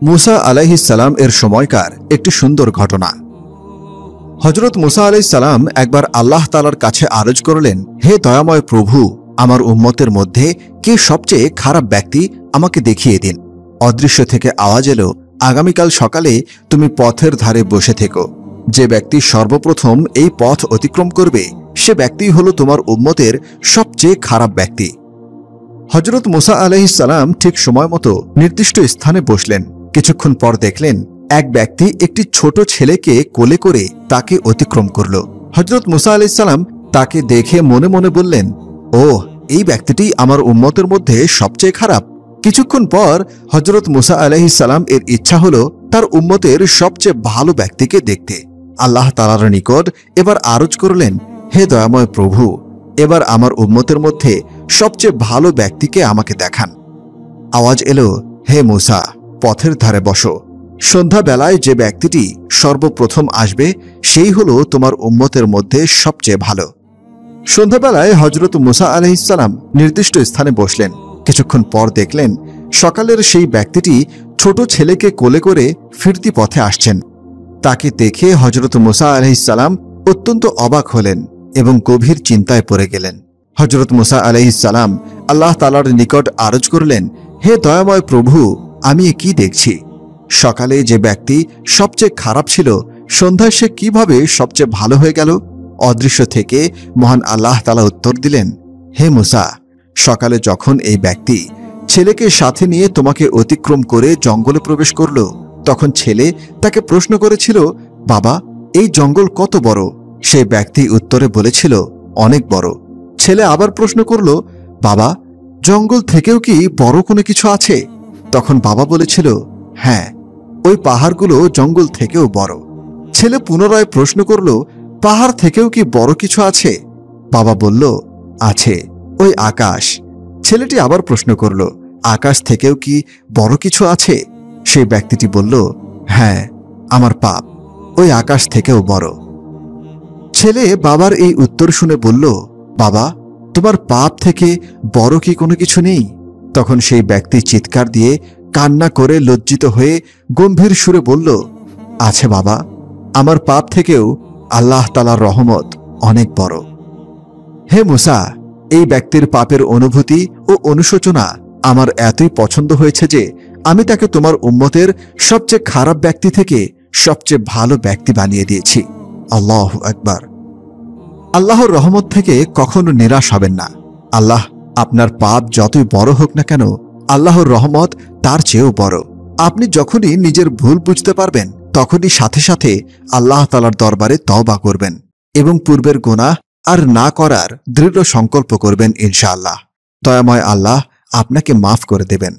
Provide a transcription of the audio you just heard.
मूसा आलैहिस सालाम एर সময়কার একটি সুন্দর ঘটনা। হযরত मूसा आलैहिस सालाम একবার আল্লাহ তাআলার কাছে আরজ করলেন, হে দয়াময় প্রভু, আমার উম্মতের মধ্যে কে সবচেয়ে খারাপ ব্যক্তি আমাকে দেখিয়ে দিন। অদৃশ্য থেকে আওয়াজ এলো, আগামীকাল সকালে তুমি পথের ধারে বসে থেকো। যে ব্যক্তি সর্বপ্রথম এই পথ অতিক্রম করবে সে ব্যক্তি হলো তোমার উম্মতের সবচেয়ে খারাপ ব্যক্তি। হযরত मूसा আলাইহিস সালাম ঠিক সময় মতো নির্দিষ্ট স্থানে বসলেন। কিছুক্ষণ পর দেখলেন এক ব্যক্তি একটি ছোট ছেলেকে কোলে করে তাকে অতিক্রম করল। হযরত मूसा আলাইহিস সালাম তাকে দেখে মনে মনে বললেন, ও, এই ব্যক্তিটি আমার উম্মতের মধ্যে সবচেয়ে খারাপ। কিছুক্ষণ পর হযরত मूसा আলাইহিস সালাম এর ইচ্ছা হলো তার উম্মতের সবচেয়ে ভালো ব্যক্তিকে দেখতে। আল্লাহ তাআলার নিকট এবার আরজ করলেন, হে দয়াময় প্রভু, এবার আমার উম্মতের মধ্যে সবচেয়ে ভালো ব্যক্তিকে আমাকে দেখান। আওয়াজ এলো, হে मूसा, পথের ধারে বসো। সন্ধ্যাবেলায় যে ব্যক্তিটি সর্বপ্রথম আসবে সেই হলো তোমার উম্মতের মধ্যে সবচেয়ে ভালো। সন্ধ্যাবেলায় হযরত मूसा আলাইহিস সালাম নির্দিষ্ট স্থানে বসলেন। কিছুক্ষণ পর দেখলেন সকালের সেই ব্যক্তিটি ছোট ছেলেকে কোলে করে ফিরতি পথে আসছেন। তাকে দেখে হযরত मूसा আলাইহিস সালাম অত্যন্ত অবাক হলেন এবং গভীর চিন্তায় পড়ে গেলেন। হযরত मूसा আলাইহিস সালাম আল্লাহ তাআলার নিকট আরজ করলেন, হে দয়াময় প্রভু, আমি কি দেখছি? সকালে যে ব্যক্তি সবচেয়ে খারাপ ছিল সন্ধ্যায় সে কিভাবে সবচেয়ে ভালো হয়ে গেল? অদৃশ্য থেকে মহান আল্লাহ তাআলা উত্তর দিলেন, হে मूसा, সকালে যখন এই ব্যক্তি ছেলেকে সাথে নিয়ে তোমাকে অতিক্রম করে জঙ্গলে প্রবেশ করল, তখন ছেলে তাকে প্রশ্ন করেছিল, বাবা, এই জঙ্গল কত বড়? সেই ব্যক্তি উত্তরে বলেছিল, অনেক বড়। ছেলে আবার প্রশ্ন করল, বাবা, জঙ্গল থেকেও কি বড় কোনো কিছু আছে? তখন বাবা বলেছিল, হ্যাঁ, ওই পাহাড়গুলো জঙ্গল থেকেও বড়। ছেলে পুনরায় প্রশ্ন করল, পাহাড় থেকেও কি বড় কিছু আছে? বাবা বলল, আছে, ওই আকাশ। ছেলেটি আবার প্রশ্ন করল, আকাশ থেকেও কি বড় কিছু আছে? সেই ব্যক্তিটি বলল, হ্যাঁ, আমার পাপ, ওই আকাশ থেকেও বড়। ছেলে বাবার এই উত্তর শুনে বলল, বাবা, তোমার পাপ থেকে বড় কি কোনো কিছু নেই? তখন সেই ব্যক্তি চিৎকার দিয়ে কান্না করে লজ্জিত হয়ে গম্ভীর সুরে বলল, আছে বাবা, আমার পাপ থেকেও আল্লাহ তাআলার রহমত অনেক বড়। হে मूसा, এই ব্যক্তির পাপের অনুভূতি ও অনুশোচনা আমার এতই পছন্দ হয়েছে যে আমি তাকে তোমার উম্মতের সবচেয়ে খারাপ ব্যক্তি থেকে সবচেয়ে ভালো ব্যক্তি বানিয়ে দিয়েছি। আল্লাহু আকবার। আল্লাহর রহমত থেকে কখনো নিরাশ হবেন না। আল্লাহ আপনার পাপ যতই বড় হোক না কেন, আল্লাহর রহমত তার চেয়েও বড়। আপনি যখনই নিজের ভুল বুঝতে পারবেন তখনই সাথে সাথে আল্লাহ তাআলার দরবারে তওবা করবেন এবং পূর্বের গুনাহ আর না করার দৃঢ় সংকল্প করবেন ইনশাআল্লাহ। দয়াময় আল্লাহ আপনাকে মাফ করে দেবেন।